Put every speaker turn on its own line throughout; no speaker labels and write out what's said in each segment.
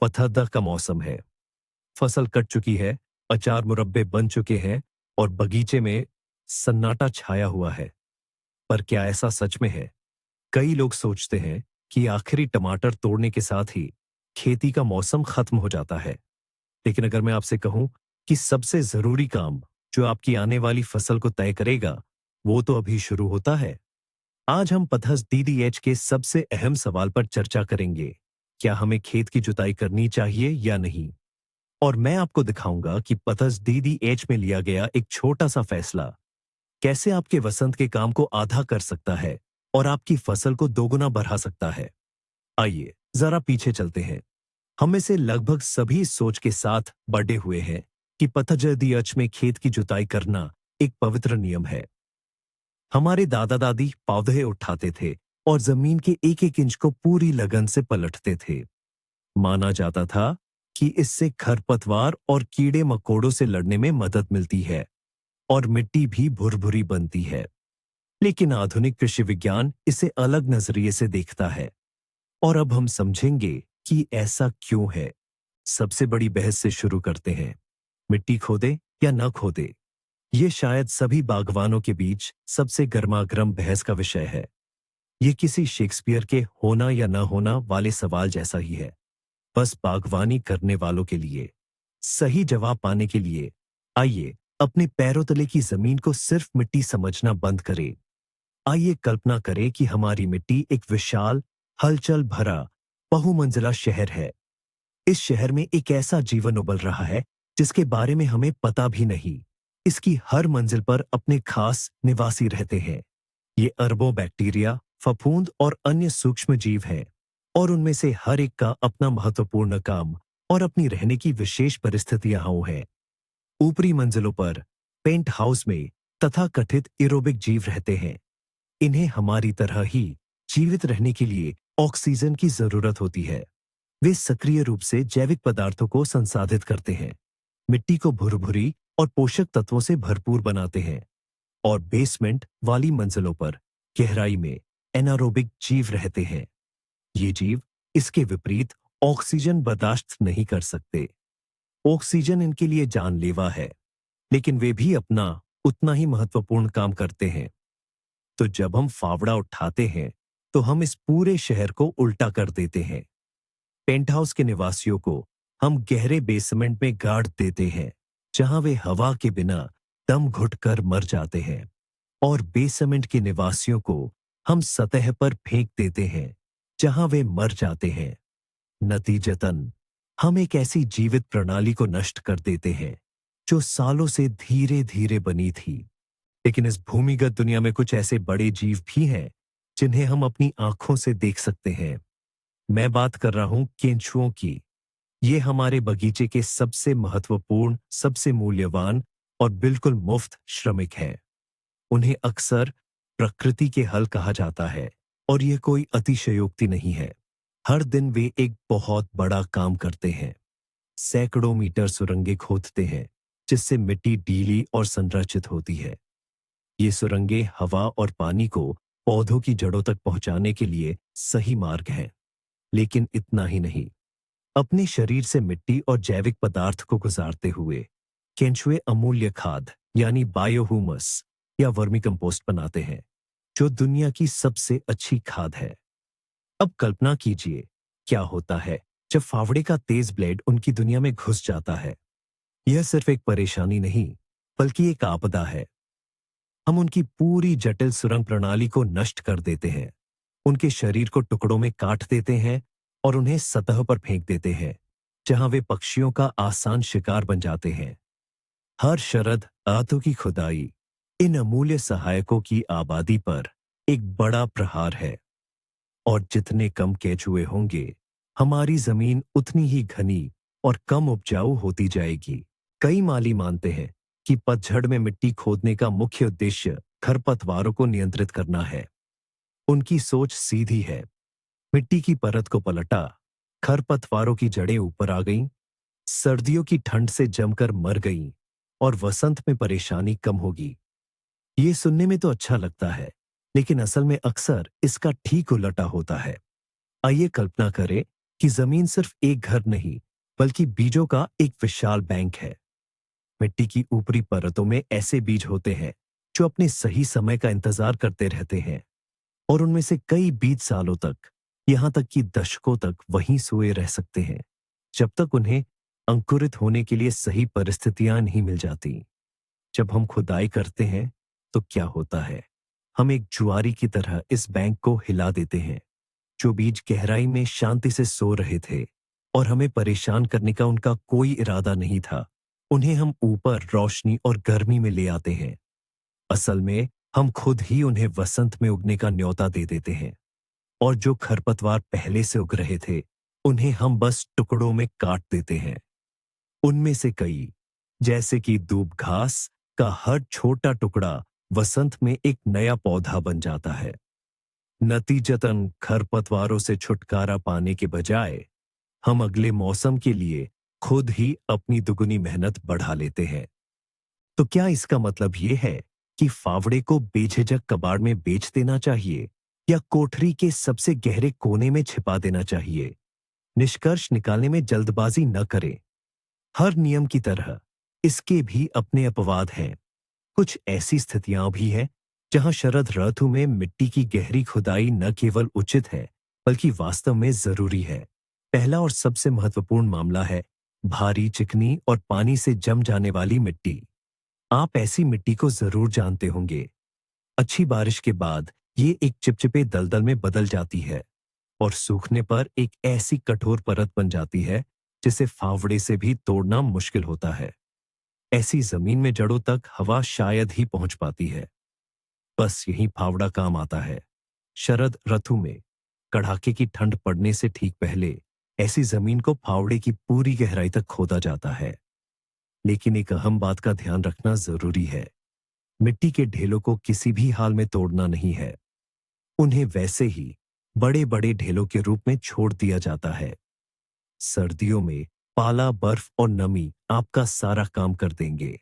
पतझड़ का मौसम है। फसल कट चुकी है, अचार मुरब्बे बन चुके हैं और बगीचे में सन्नाटा छाया हुआ है। पर क्या ऐसा सच में है? कई लोग सोचते हैं कि आखिरी टमाटर तोड़ने के साथ ही खेती का मौसम खत्म हो जाता है। लेकिन अगर मैं आपसे कहूं कि सबसे जरूरी काम जो आपकी आने वाली फसल को तय करेगा, वो तो अभी शुरू होता है। आज हम पथस डीडीएच के सबसे अहम सवाल पर चर्चा करेंगे। क्या हमें खेत की जुताई करनी चाहिए या नहीं? और मैं आपको दिखाऊंगा कि पथस डीडीएच में लिया गया एक छोटा सा फैसला कैसे आपके वसंत के काम को आधा कर सकता है और आपकी फसल को दोगुना बढ़ा सकता है। आइए जरा पीछे चलते हैं। हम में से लगभग सभी इस सोच के साथ बड़े हुए हैं कि पतझड़ अच में खेत की जुताई करना एक पवित्र नियम है। हमारे दादा दादी पौधे उठाते थे और जमीन के एक एक इंच को पूरी लगन से पलटते थे। माना जाता था कि इससे खरपतवार और कीड़े मकोड़ों से लड़ने में मदद मिलती है और मिट्टी भी भुरभुरी बनती है। लेकिन आधुनिक कृषि विज्ञान इसे अलग नजरिए से देखता है और अब हम समझेंगे कि ऐसा क्यों है। सबसे बड़ी बहस से शुरू करते हैं। मिट्टी खोदे या न खोदे, ये शायद सभी बागवानों के बीच सबसे गर्मागर्म बहस का विषय है। ये किसी शेक्सपियर के होना या न होना वाले सवाल जैसा ही है। बस बागवानी करने वालों के लिए सही जवाब पाने के लिए आइए अपने पैरों तले की जमीन को सिर्फ मिट्टी समझना बंद करें। आइए कल्पना करें कि हमारी मिट्टी एक विशाल, हलचल भरा, बहुमंजिला शहर है। इस शहर में एक ऐसा जीवन उबल रहा है जिसके बारे में हमें पता भी नहीं। इसकी हर मंजिल पर अपने खास निवासी रहते हैं। ये अरबों बैक्टीरिया, फफूंद और अन्य सूक्ष्म जीव हैं और उनमें से हर एक का अपना महत्वपूर्ण काम और अपनी रहने की विशेष परिस्थितियां हैं। ऊपरी मंजिलों पर, पेंट हाउस में तथाकथित एरोबिक जीव रहते हैं। इन्हें हमारी तरह ही जीवित रहने के लिए ऑक्सीजन की जरूरत होती है। वे सक्रिय रूप से जैविक पदार्थों को संसाधित करते हैं, मिट्टी को भुरभुरी और पोषक तत्वों से भरपूर बनाते हैं। और बेसमेंट वाली मंजिलों पर गहराई में एनारोबिक जीव रहते हैं। ये जीव इसके विपरीत ऑक्सीजन बर्दाश्त नहीं कर सकते। ऑक्सीजन इनके लिए जानलेवा है, लेकिन वे भी अपना उतना ही महत्वपूर्ण काम करते हैं। तो जब हम फावड़ा उठाते हैं तो हम इस पूरे शहर को उल्टा कर देते हैं। पेंटहाउस के निवासियों को हम गहरे बेसमेंट में गाड़ देते हैं, जहां वे हवा के बिना दम घुटकर मर जाते हैं। और बेसमेंट के निवासियों को हम सतह पर फेंक देते हैं, जहां वे मर जाते हैं। नतीजतन हम एक ऐसी जीवित प्रणाली को नष्ट कर देते हैं जो सालों से धीरे धीरे बनी थी। लेकिन इस भूमिगत दुनिया में कुछ ऐसे बड़े जीव भी हैं जिन्हें हम अपनी आंखों से देख सकते हैं। मैं बात कर रहा हूं केंचुओं की। ये हमारे बगीचे के सबसे महत्वपूर्ण, सबसे मूल्यवान और बिल्कुल मुफ्त श्रमिक हैं। उन्हें अक्सर प्रकृति के हल कहा जाता है और यह कोई अतिशयोक्ति नहीं है। हर दिन वे एक बहुत बड़ा काम करते हैं। सैकड़ों मीटर सुरंगें खोदते हैं, जिससे मिट्टी ढीली और संरचित होती है। ये सुरंगें हवा और पानी को पौधों की जड़ों तक पहुंचाने के लिए सही मार्ग हैं। लेकिन इतना ही नहीं, अपने शरीर से मिट्टी और जैविक पदार्थ को गुजारते हुए केंचुए अमूल्य खाद यानी बायोह्यूमस या वर्मी कंपोस्ट बनाते हैं, जो दुनिया की सबसे अच्छी खाद है। अब कल्पना कीजिए क्या होता है जब फावड़े का तेज ब्लेड उनकी दुनिया में घुस जाता है। यह सिर्फ एक परेशानी नहीं, बल्कि एक आपदा है। हम उनकी पूरी जटिल सुरंग प्रणाली को नष्ट कर देते हैं, उनके शरीर को टुकड़ों में काट देते हैं और उन्हें सतह पर फेंक देते हैं, जहां वे पक्षियों का आसान शिकार बन जाते हैं। हर शरद आतों की खुदाई इन अमूल्य सहायकों की आबादी पर एक बड़ा प्रहार है। और जितने कम केंचुए होंगे, हमारी जमीन उतनी ही घनी और कम उपजाऊ होती जाएगी। कई माली मानते हैं कि पतझड़ में मिट्टी खोदने का मुख्य उद्देश्य खरपतवारों को नियंत्रित करना है। उनकी सोच सीधी है। मिट्टी की परत को पलटा, खरपतवारों की जड़ें ऊपर आ गईं, सर्दियों की ठंड से जमकर मर गईं और वसंत में परेशानी कम होगी। ये सुनने में तो अच्छा लगता है, लेकिन असल में अक्सर इसका ठीक उलटा होता है। आइए कल्पना करें कि जमीन सिर्फ एक घर नहीं, बल्कि बीजों का एक विशाल बैंक है। मिट्टी की ऊपरी परतों में ऐसे बीज होते हैं जो अपने सही समय का इंतजार करते रहते हैं, और उनमें से कई बीज सालों तक, यहां तक कि दशकों तक वहीं सोए रह सकते हैं, जब तक उन्हें अंकुरित होने के लिए सही परिस्थितियां नहीं मिल जाती। जब हम खुदाई करते हैं तो क्या होता है, हम एक जुआरी की तरह इस बैंक को हिला देते हैं। जो बीज गहराई में शांति से सो रहे थे और हमें परेशान करने का उनका कोई इरादा नहीं था, उन्हें हम ऊपर रोशनी और गर्मी में ले आते हैं। असल में हम खुद ही उन्हें वसंत में उगने का न्योता दे देते हैं, और जो खरपतवार पहले से उग रहे थे, उन्हें हम बस टुकड़ों में काट देते हैं। उनमें से कई, जैसे कि दूब घास का हर छोटा टुकड़ा वसंत में एक नया पौधा बन जाता है। नतीजतन खरपतवारों से छुटकारा पाने के बजाय हम अगले मौसम के लिए खुद ही अपनी दुगुनी मेहनत बढ़ा लेते हैं। तो क्या इसका मतलब यह है कि फावड़े को बेझिझक कबाड़ में बेच देना चाहिए, या कोठरी के सबसे गहरे कोने में छिपा देना चाहिए? निष्कर्ष निकालने में जल्दबाजी न करें। हर नियम की तरह इसके भी अपने अपवाद हैं। कुछ ऐसी स्थितियां भी हैं जहां शरद ऋतु में मिट्टी की गहरी खुदाई न केवल उचित है, बल्कि वास्तव में जरूरी है। पहला और सबसे महत्वपूर्ण मामला है भारी, चिकनी और पानी से जम जाने वाली मिट्टी। आप ऐसी मिट्टी को जरूर जानते होंगे। अच्छी बारिश के बाद ये एक चिपचिपे दलदल में बदल जाती है, और सूखने पर एक ऐसी कठोर परत बन जाती है जिसे फावड़े से भी तोड़ना मुश्किल होता है। ऐसी जमीन में जड़ों तक हवा शायद ही पहुंच पाती है। बस यही फावड़ा काम आता है। शरद ऋतु में कड़ाके की ठंड पड़ने से ठीक पहले ऐसी जमीन को फावड़े की पूरी गहराई तक खोदा जाता है। लेकिन एक अहम बात का ध्यान रखना जरूरी है। मिट्टी के ढेलों को किसी भी हाल में तोड़ना नहीं है। उन्हें वैसे ही बड़े बड़े ढेलों के रूप में छोड़ दिया जाता है। सर्दियों में पाला, बर्फ और नमी आपका सारा काम कर देंगे।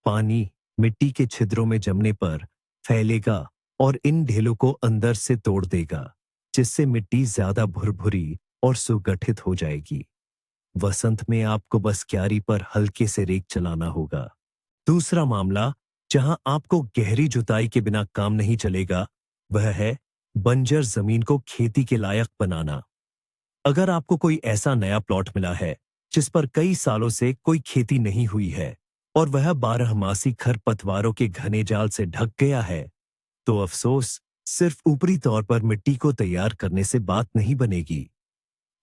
पानी मिट्टी के छिद्रों में जमने पर फैलेगा और इन ढेलों को अंदर से तोड़ देगा, जिससे मिट्टी ज्यादा भुरभुरी और सुगठित हो जाएगी। वसंत में आपको बस क्यारी पर हल्के से रेक चलाना होगा। दूसरा मामला जहां आपको गहरी जुताई के बिना काम नहीं चलेगा, वह है बंजर जमीन को खेती के लायक बनाना। अगर आपको कोई ऐसा नया प्लॉट मिला है जिस पर कई सालों से कोई खेती नहीं हुई है, और वह बारहमासी खरपतवारों के घने जाल से ढक गया है, तो अफसोस, सिर्फ ऊपरी तौर पर मिट्टी को तैयार करने से बात नहीं बनेगी।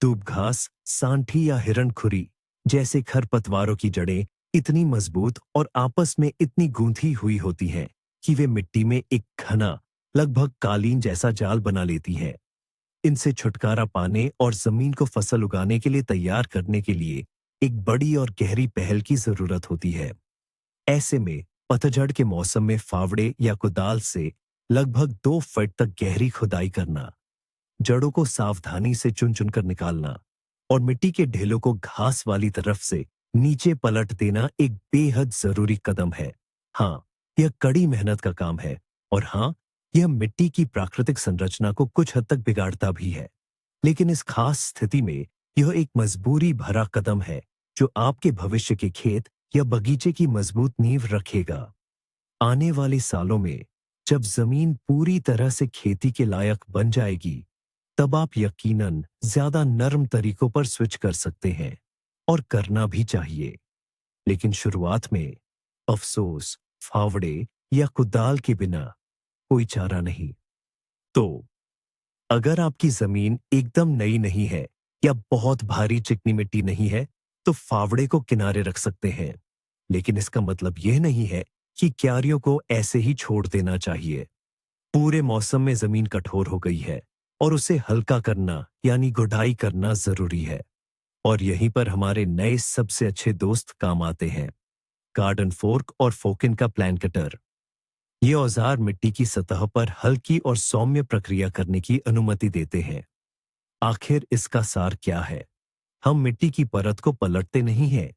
दूब घास, सांठी या हिरणखुरी जैसे खरपतवारों की जड़ें इतनी मजबूत और आपस में इतनी गूंथी हुई होती हैं कि वे मिट्टी में एक घना, लगभग कालीन जैसा जाल बना लेती हैं। इनसे छुटकारा पाने और जमीन को फसल उगाने के लिए तैयार करने के लिए एक बड़ी और गहरी पहल की जरूरत होती है। ऐसे में पतझड़ के मौसम में फावड़े या कुदाल से लगभग 2 फीट तक गहरी खुदाई करना, जड़ों को सावधानी से चुन चुनकर निकालना और मिट्टी के ढेलों को घास वाली तरफ से नीचे पलट देना एक बेहद जरूरी कदम है। हाँ, यह कड़ी मेहनत का काम है, और हाँ, यह मिट्टी की प्राकृतिक संरचना को कुछ हद तक बिगाड़ता भी है। लेकिन इस खास स्थिति में यह एक मजबूरी भरा कदम है जो आपके भविष्य के खेत या बगीचे की मजबूत नींव रखेगा। आने वाले सालों में जब जमीन पूरी तरह से खेती के लायक बन जाएगी, तब आप यकीनन ज्यादा नरम तरीकों पर स्विच कर सकते हैं, और करना भी चाहिए। लेकिन शुरुआत में अफसोस, फावड़े या कुदाल के बिना कोई चारा नहीं। तो अगर आपकी जमीन एकदम नई नहीं है या बहुत भारी चिकनी मिट्टी नहीं है, तो फावड़े को किनारे रख सकते हैं। लेकिन इसका मतलब यह नहीं है कि क्यारियों को ऐसे ही छोड़ देना चाहिए। पूरे मौसम में जमीन कठोर हो गई है और उसे हल्का करना यानी गुड़ाई करना जरूरी है। और यहीं पर हमारे नए सबसे अच्छे दोस्त काम आते हैं, गार्डन फोर्क और फोकिन का प्लान कटर। ये औजार मिट्टी की सतह पर हल्की और सौम्य प्रक्रिया करने की अनुमति देते हैं। आखिर इसका सार क्या है? हम मिट्टी की परत को पलटते नहीं हैं।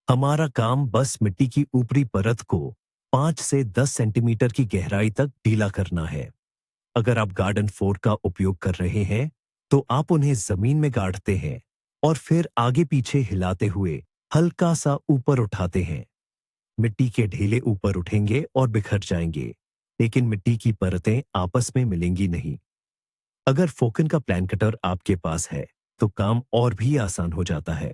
हमारा काम बस मिट्टी की ऊपरी परत को 5 से 10 सेंटीमीटर की गहराई तक ढीला करना है। अगर आप गार्डन फोर्क का उपयोग कर रहे हैं, तो आप उन्हें जमीन में गाड़ते हैं और फिर आगे पीछे हिलाते हुए हल्का सा ऊपर उठाते हैं। मिट्टी के ढेले ऊपर उठेंगे और बिखर जाएंगे, लेकिन मिट्टी की परतें आपस में मिलेंगी नहीं। अगर फोकन का प्लान कटर आपके पास है तो काम और भी आसान हो जाता है।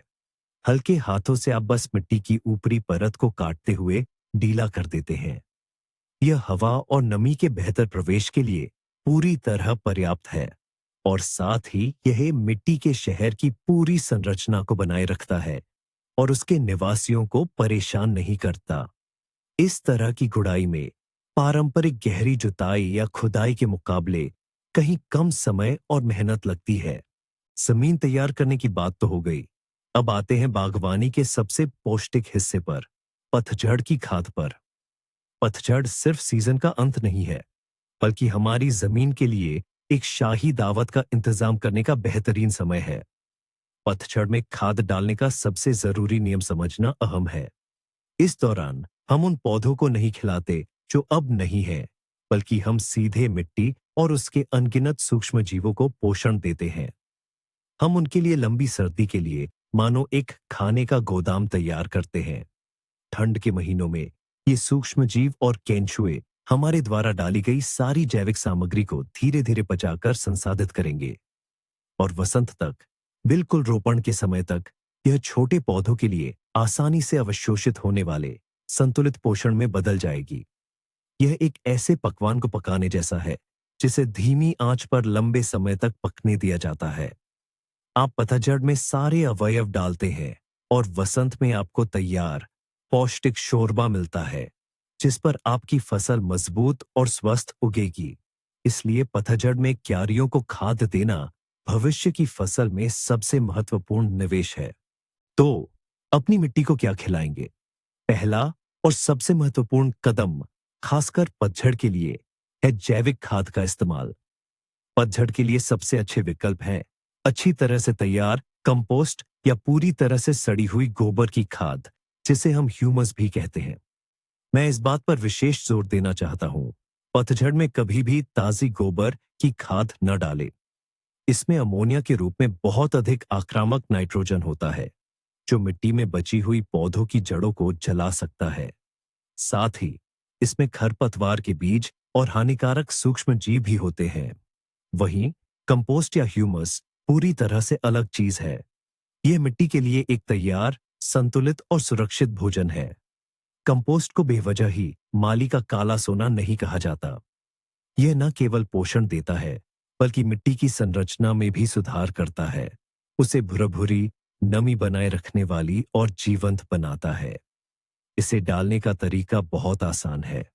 हल्के हाथों से आप बस मिट्टी की ऊपरी परत को काटते हुए ढीला कर देते हैं। यह हवा और नमी के बेहतर प्रवेश के लिए पूरी तरह पर्याप्त है और साथ ही यह मिट्टी के शहर की पूरी संरचना को बनाए रखता है और उसके निवासियों को परेशान नहीं करता। इस तरह की गुड़ाई में पारंपरिक गहरी जुताई या खुदाई के मुकाबले कहीं कम समय और मेहनत लगती है। जमीन तैयार करने की बात तो हो गई। अब आते हैं बागवानी के सबसे पौष्टिक हिस्से पर, पतझड़ की खाद पर। पतझड़ सिर्फ सीजन का अंत नहीं है, बल्कि हमारी जमीन के लिए एक शाही दावत का इंतजाम करने का बेहतरीन समय है। पतझड़ में खाद डालने का सबसे जरूरी नियम समझना अहम है। इस दौरान हम उन पौधों को नहीं खिलाते जो अब नहीं है, बल्कि हम सीधे मिट्टी और उसके अनगिनत सूक्ष्म जीवों को पोषण देते हैं। हम उनके लिए लंबी सर्दी के लिए मानो एक खाने का गोदाम तैयार करते हैं। ठंड के महीनों में ये सूक्ष्म जीव और केंचुए हमारे द्वारा डाली गई सारी जैविक सामग्री को धीरे धीरे पचाकर संसाधित करेंगे और वसंत तक, बिल्कुल रोपण के समय तक, यह छोटे पौधों के लिए आसानी से अवशोषित होने वाले संतुलित पोषण में बदल जाएगी। यह एक ऐसे पकवान को पकाने जैसा है जिसे धीमी आंच पर लंबे समय तक पकने दिया जाता है। आप पतझड़ में सारे अवयव डालते हैं और वसंत में आपको तैयार पौष्टिक शोरबा मिलता है, जिस पर आपकी फसल मजबूत और स्वस्थ उगेगी। इसलिए पतझड़ में क्यारियों को खाद देना भविष्य की फसल में सबसे महत्वपूर्ण निवेश है। तो अपनी मिट्टी को क्या खिलाएंगे? पहला और सबसे महत्वपूर्ण कदम, खासकर पतझड़ के लिए, है जैविक खाद का इस्तेमाल। पतझड़ के लिए सबसे अच्छे विकल्प हैं अच्छी तरह से तैयार कंपोस्ट या पूरी तरह से सड़ी हुई गोबर की खाद, जिसे हम ह्यूमस भी कहते हैं। मैं इस बात पर विशेष जोर देना चाहता हूं, पतझड़ में कभी भी ताजी गोबर की खाद न डालें। इसमें अमोनिया के रूप में बहुत अधिक आक्रामक नाइट्रोजन होता है, जो मिट्टी में बची हुई पौधों की जड़ों को जला सकता है। साथ ही इसमें खरपतवार के बीज और हानिकारक सूक्ष्म जीव भी होते हैं। वहीं कंपोस्ट या ह्यूमस पूरी तरह से अलग चीज है। यह मिट्टी के लिए एक तैयार, संतुलित और सुरक्षित भोजन है। कंपोस्ट को बेवजह ही माली का काला सोना नहीं कहा जाता। यह न केवल पोषण देता है, बल्कि मिट्टी की संरचना में भी सुधार करता है, उसे भुरभुरी, नमी बनाए रखने वाली और जीवंत बनाता है। इसे डालने का तरीका बहुत आसान है।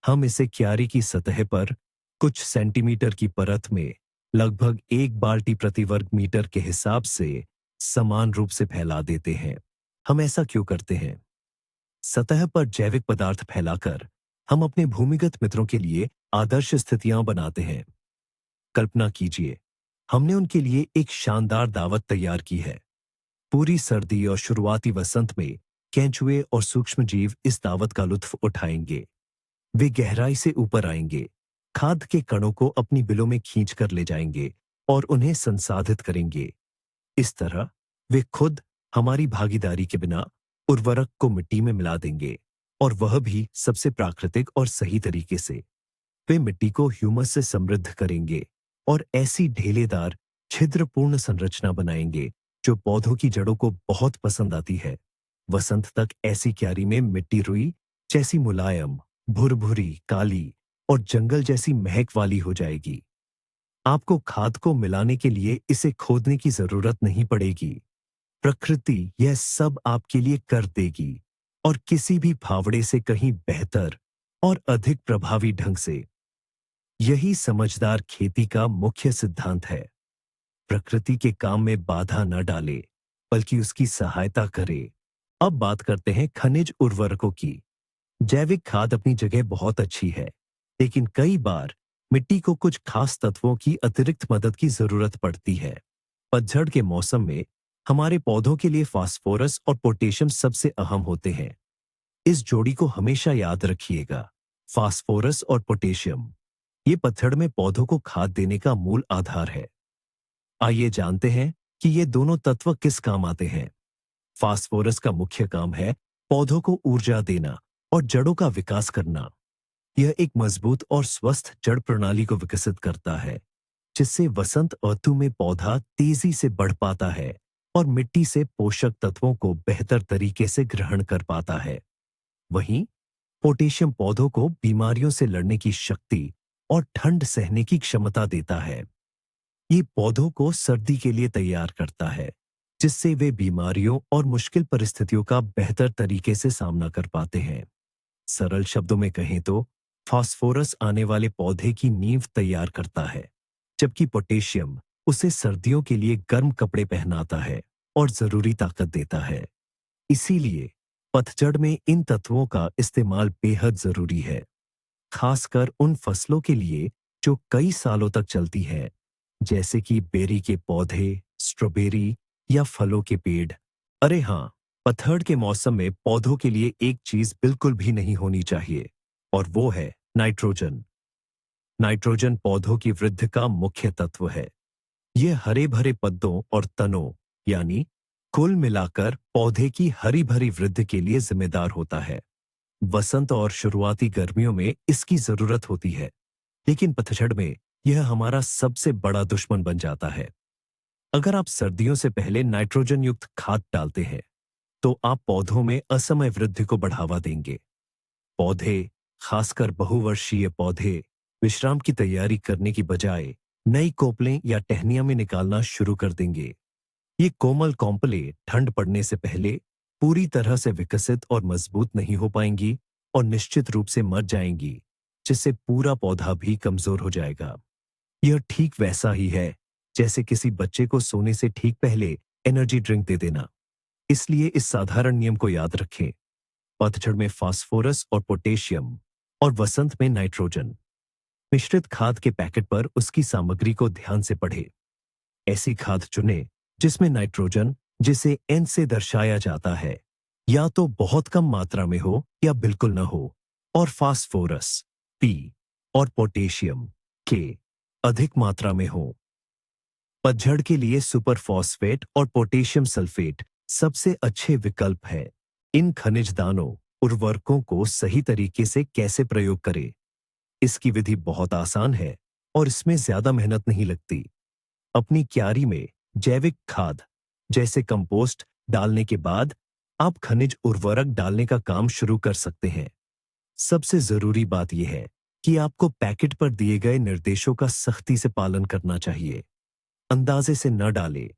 हम इसे क्यारी की सतह पर कुछ सेंटीमीटर की परत में लगभग 1 बाल्टी प्रति वर्ग मीटर के हिसाब से समान रूप से फैला देते हैं। हम ऐसा क्यों करते हैं? सतह पर जैविक पदार्थ फैलाकर हम अपने भूमिगत मित्रों के लिए आदर्श स्थितियां बनाते हैं। कल्पना कीजिए, हमने उनके लिए एक शानदार दावत तैयार की है। पूरी सर्दी और शुरुआती वसंत में केंचुए और सूक्ष्म जीव इस दावत का लुत्फ उठाएंगे। वे गहराई से ऊपर आएंगे, खाद के कणों को अपनी बिलों में खींच कर ले जाएंगे और उन्हें संसाधित करेंगे। इस तरह वे खुद हमारी भागीदारी के बिना उर्वरक को मिट्टी में मिला देंगे, और वह भी सबसे प्राकृतिक और सही तरीके से। वे मिट्टी को ह्यूमस से समृद्ध करेंगे और ऐसी ढेलेदार, छिद्रपूर्ण संरचना बनाएंगे जो पौधों की जड़ों को बहुत पसंद आती है। वसंत तक ऐसी क्यारी में मिट्टी रुई जैसी मुलायम, भुरभुरी, काली और जंगल जैसी महक वाली हो जाएगी। आपको खाद को मिलाने के लिए इसे खोदने की जरूरत नहीं पड़ेगी। प्रकृति यह सब आपके लिए कर देगी, और किसी भी फावड़े से कहीं बेहतर और अधिक प्रभावी ढंग से। यही समझदार खेती का मुख्य सिद्धांत है। प्रकृति के काम में बाधा न डाले, बल्कि उसकी सहायता करे। अब बात करते हैं खनिज उर्वरकों की। जैविक खाद अपनी जगह बहुत अच्छी है, लेकिन कई बार मिट्टी को कुछ खास तत्वों की अतिरिक्त मदद की जरूरत पड़ती है। पतझड़ के मौसम में हमारे पौधों के लिए फास्फोरस और पोटेशियम सबसे अहम होते हैं। इस जोड़ी को हमेशा याद रखिएगा, फास्फोरस और पोटेशियम। ये पतझड़ में पौधों को खाद देने का मूल आधार है। आइए जानते हैं कि ये दोनों तत्व किस काम आते हैं। फास्फोरस का मुख्य काम है पौधों को ऊर्जा देना और जड़ों का विकास करना। यह एक मजबूत और स्वस्थ जड़ प्रणाली को विकसित करता है, जिससे वसंत ऋतु में पौधा तेजी से बढ़ पाता है और मिट्टी से पोषक तत्वों को बेहतर तरीके से ग्रहण कर पाता है। वहीं पोटेशियम पौधों को बीमारियों से लड़ने की शक्ति और ठंड सहने की क्षमता देता है। ये पौधों को सर्दी के लिए तैयार करता है, जिससे वे बीमारियों और मुश्किल परिस्थितियों का बेहतर तरीके से सामना कर पाते हैं। सरल शब्दों में कहें तो फास्फोरस आने वाले पौधे की नींव तैयार करता है, जबकि पोटेशियम उसे सर्दियों के लिए गर्म कपड़े पहनाता है और जरूरी ताकत देता है। इसीलिए पतझड़ में इन तत्वों का इस्तेमाल बेहद जरूरी है, खासकर उन फसलों के लिए जो कई सालों तक चलती है, जैसे कि बेरी के पौधे, स्ट्रॉबेरी या फलों के पेड़। अरे हाँ, पतझड़ के मौसम में पौधों के लिए एक चीज बिल्कुल भी नहीं होनी चाहिए, और वो है नाइट्रोजन। नाइट्रोजन पौधों की वृद्धि का मुख्य तत्व है। यह हरे भरे पत्तों और तनों, यानी कुल मिलाकर पौधे की हरी भरी वृद्धि के लिए जिम्मेदार होता है। वसंत और शुरुआती गर्मियों में इसकी जरूरत होती है, लेकिन पतझड़ में यह हमारा सबसे बड़ा दुश्मन बन जाता है। अगर आप सर्दियों से पहले नाइट्रोजन युक्त खाद डालते हैं, तो आप पौधों में असमय वृद्धि को बढ़ावा देंगे। पौधे, खासकर बहुवर्षीय पौधे, विश्राम की तैयारी करने की बजाय नई कोपलें या टहनियां में निकालना शुरू कर देंगे। ये कोमल कॉम्पले ठंड पड़ने से पहले पूरी तरह से विकसित और मजबूत नहीं हो पाएंगी और निश्चित रूप से मर जाएंगी, जिससे पूरा पौधा भी कमजोर हो जाएगा। यह ठीक वैसा ही है जैसे किसी बच्चे को सोने से ठीक पहले एनर्जी ड्रिंक दे देना। इसलिए इस साधारण नियम को याद रखें। पतझड़ में फास्फोरस और पोटेशियम और वसंत में नाइट्रोजन। मिश्रित खाद के पैकेट पर उसकी सामग्री को ध्यान से पढ़ें। ऐसी खाद चुनें जिसमें नाइट्रोजन, जिसे एन से दर्शाया जाता है, या तो बहुत कम मात्रा में हो या बिल्कुल न हो, और फास्फोरस पी और पोटेशियम के अधिक मात्रा में हो। पतझड़ के लिए सुपर फॉस्फेट और पोटेशियम सल्फेट सबसे अच्छे विकल्प है। इन खनिज दानों, उर्वरकों को सही तरीके से कैसे प्रयोग करें? इसकी विधि बहुत आसान है और इसमें ज्यादा मेहनत नहीं लगती। अपनी क्यारी में जैविक खाद जैसे कंपोस्ट डालने के बाद आप खनिज उर्वरक डालने का काम शुरू कर सकते हैं। सबसे जरूरी बात यह है कि आपको पैकेट पर दिए गए निर्देशों का सख्ती से पालन करना चाहिए। अंदाजे से न डालें,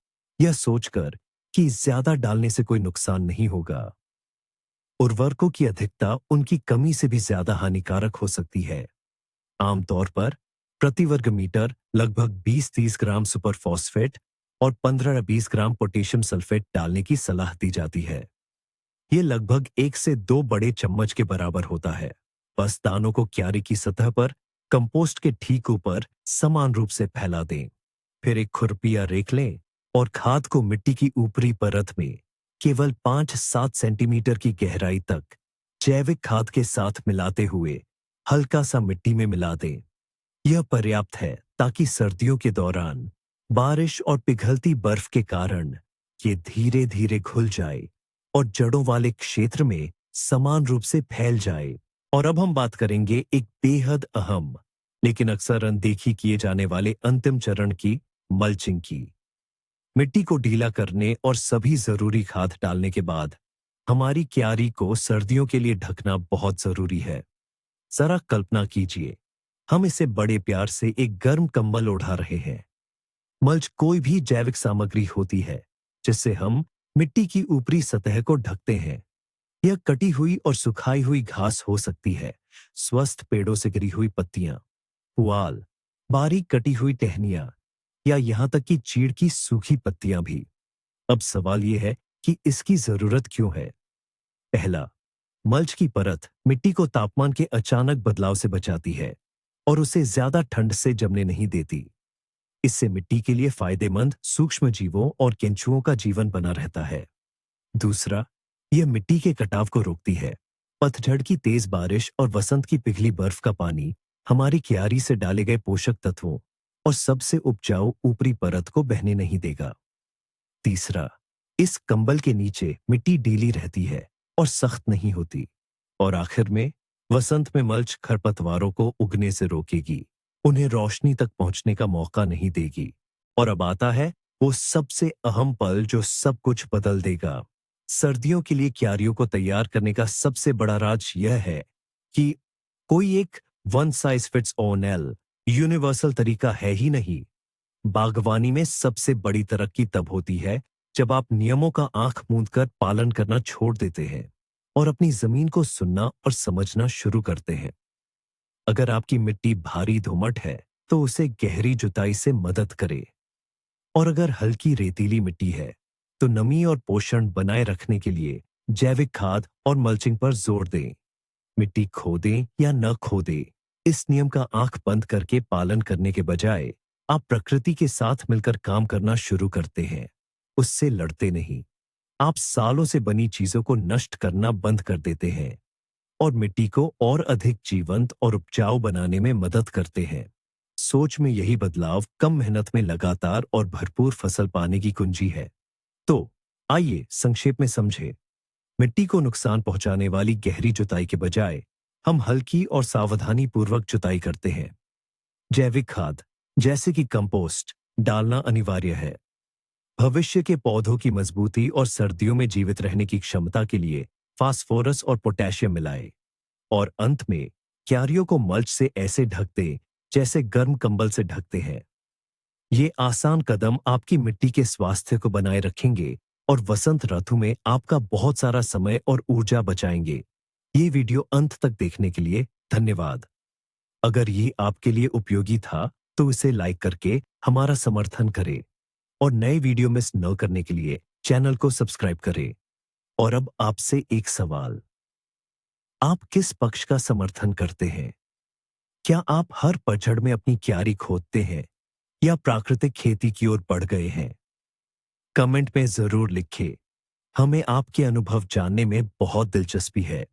यह सोचकर कि ज्यादा डालने से कोई नुकसान नहीं होगा। उर्वरकों की अधिकता उनकी कमी से भी ज्यादा हानिकारक हो सकती है। आमतौर पर प्रति वर्ग मीटर लगभग 20-30 ग्राम सुपर फॉस्फेट और 15-20 ग्राम पोटेशियम सल्फेट डालने की सलाह दी जाती है। यह लगभग 1 से 2 बड़े चम्मच के बराबर होता है। बस दानों को क्यारी की सतह पर कंपोस्ट के ठीक ऊपर समान रूप से फैला दें। फिर एक खुरपी या रेक लें और खाद को मिट्टी की ऊपरी परत में केवल 5-7 सेंटीमीटर की गहराई तक जैविक खाद के साथ मिलाते हुए हल्का सा मिट्टी में मिला दें। यह पर्याप्त है ताकि सर्दियों के दौरान बारिश और पिघलती बर्फ के कारण ये धीरे धीरे घुल जाए और जड़ों वाले क्षेत्र में समान रूप से फैल जाए। और अब हम बात करेंगे एक बेहद अहम लेकिन अक्सर अनदेखी किए जाने वाले अंतिम चरण की, मल्चिंग की। मिट्टी को ढीला करने और सभी जरूरी खाद डालने के बाद हमारी क्यारी को सर्दियों के लिए ढकना बहुत जरूरी है। जरा कल्पना कीजिए, हम इसे बड़े प्यार से एक गर्म कंबल ओढ़ा रहे हैं। मल्च कोई भी जैविक सामग्री होती है जिससे हम मिट्टी की ऊपरी सतह को ढकते हैं। यह कटी हुई और सुखाई हुई घास हो सकती है, स्वस्थ पेड़ों से गिरी हुई पत्तियां, पुआल, बारीक कटी हुई टहनियां, या यहां तक कि चीड़ की सूखी पत्तियां भी। अब सवाल यह है कि इसकी जरूरत क्यों है? पहला, मल्च की परत मिट्टी को तापमान के अचानक बदलाव से बचाती है और उसे ज्यादा ठंड से जमने नहीं देती। इससे मिट्टी के लिए फायदेमंद सूक्ष्म जीवों और केंचुओं का जीवन बना रहता है। दूसरा, यह मिट्टी के कटाव को रोकती है। पतझड़ की तेज बारिश और वसंत की पिघली बर्फ का पानी हमारी क्यारी से डाले गए पोषक तत्वों और सबसे उपजाऊ ऊपरी परत को बहने नहीं देगा। तीसरा, इस कंबल के नीचे मिट्टी डीली रहती है और सख्त नहीं होती। और आखिर में, वसंत में मल्च खरपतवारों को उगने से रोकेगी, उन्हें रोशनी तक पहुंचने का मौका नहीं देगी। और अब आता है वो सबसे अहम पल जो सब कुछ बदल देगा। सर्दियों के लिए क्यारियों को तैयार करने का सबसे बड़ा राज यह है कि कोई एक one size fits all universal तरीका है ही नहीं। बागवानी में सबसे बड़ी तरक्की तब होती है जब आप नियमों का आंख मूंद कर पालन करना छोड़ देते हैं और अपनी जमीन को सुनना और समझना शुरू करते हैं। अगर आपकी मिट्टी भारी दोमट है तो उसे गहरी जुताई से मदद करें, और अगर हल्की रेतीली मिट्टी है तो नमी और पोषण बनाए रखने के लिए जैविक खाद और मल्चिंग पर जोर दें। मिट्टी खोदें या न खोदें, इस नियम का आंख बंद करके पालन करने के बजाय आप प्रकृति के साथ मिलकर काम करना शुरू करते हैं, उससे लड़ते नहीं। आप सालों से बनी चीजों को नष्ट करना बंद कर देते हैं और मिट्टी को और अधिक जीवंत और उपजाऊ बनाने में मदद करते हैं। सोच में यही बदलाव कम मेहनत में लगातार और भरपूर फसल पाने की कुंजी है। तो आइए संक्षेप में समझें। मिट्टी को नुकसान पहुंचाने वाली गहरी जुताई के बजाय हम हल्की और सावधानी पूर्वक जुताई करते हैं। जैविक खाद जैसे कि कंपोस्ट डालना अनिवार्य है। भविष्य के पौधों की मजबूती और सर्दियों में जीवित रहने की क्षमता के लिए फास्फोरस और पोटेशियम मिलाएं। और अंत में, क्यारियों को मल्च से ऐसे ढक दें जैसे गर्म कंबल से ढकते हैं। ये आसान कदम आपकी मिट्टी के स्वास्थ्य को बनाए रखेंगे और वसंत ऋतु में आपका बहुत सारा समय और ऊर्जा बचाएंगे। ये वीडियो अंत तक देखने के लिए धन्यवाद। अगर ये आपके लिए उपयोगी था तो इसे लाइक करके हमारा समर्थन करें और नए वीडियो मिस न करने के लिए चैनल को सब्सक्राइब करें। और अब आपसे एक सवाल, आप किस पक्ष का समर्थन करते हैं? क्या आप हर पतझड़ में अपनी क्यारी खोदते हैं या प्राकृतिक खेती की ओर बढ़ गए हैं? कमेंट में जरूर लिखें। हमें आपके अनुभव जानने में बहुत दिलचस्पी है।